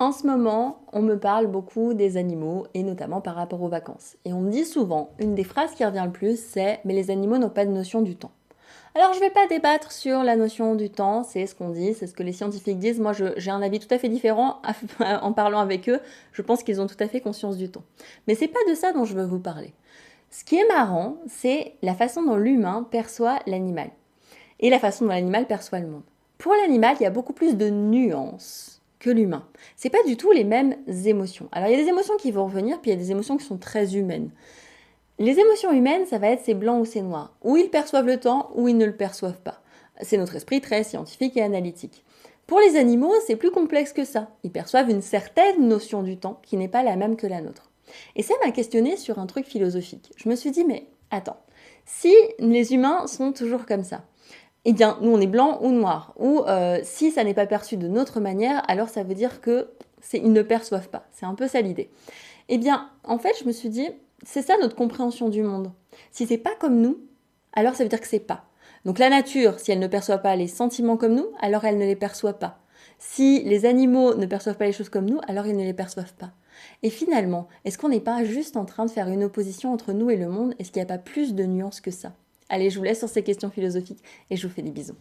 En ce moment, on me parle beaucoup des animaux et notamment par rapport aux vacances. Et on me dit souvent, une des phrases qui revient le plus, c'est mais les animaux n'ont pas de notion du temps. Alors je ne vais pas débattre sur la notion du temps, c'est ce qu'on dit, c'est ce que les scientifiques disent. Moi j'ai un avis tout à fait différent en parlant avec eux. Je pense qu'ils ont tout à fait conscience du temps. Mais c'est pas de ça dont je veux vous parler. Ce qui est marrant, c'est la façon dont l'humain perçoit l'animal et la façon dont l'animal perçoit le monde. Pour l'animal, il y a beaucoup plus de nuances que l'humain. C'est pas du tout les mêmes émotions. Alors il y a des émotions qui vont revenir, puis il y a des émotions qui sont très humaines. Les émotions humaines, ça va être c'est blanc ou c'est noir. Ou ils perçoivent le temps, ou ils ne le perçoivent pas. C'est notre esprit très scientifique et analytique. Pour les animaux, c'est plus complexe que ça. Ils perçoivent une certaine notion du temps qui n'est pas la même que la nôtre. Et ça m'a questionné sur un truc philosophique. Je me suis dit, mais attends, si les humains sont toujours comme ça, eh bien, nous, on est blanc ou noir. Ou si ça n'est pas perçu de notre manière, alors ça veut dire que ils ne perçoivent pas. C'est un peu ça l'idée. Eh bien, en fait, je me suis dit, c'est ça notre compréhension du monde. Si c'est pas comme nous, alors ça veut dire que c'est pas. Donc la nature, si elle ne perçoit pas les sentiments comme nous, alors elle ne les perçoit pas. Si les animaux ne perçoivent pas les choses comme nous, alors ils ne les perçoivent pas. Et finalement, est-ce qu'on n'est pas juste en train de faire une opposition entre nous et le monde? Est-ce qu'il n'y a pas plus de nuances que ça? Allez, je vous laisse sur ces questions philosophiques et je vous fais des bisous.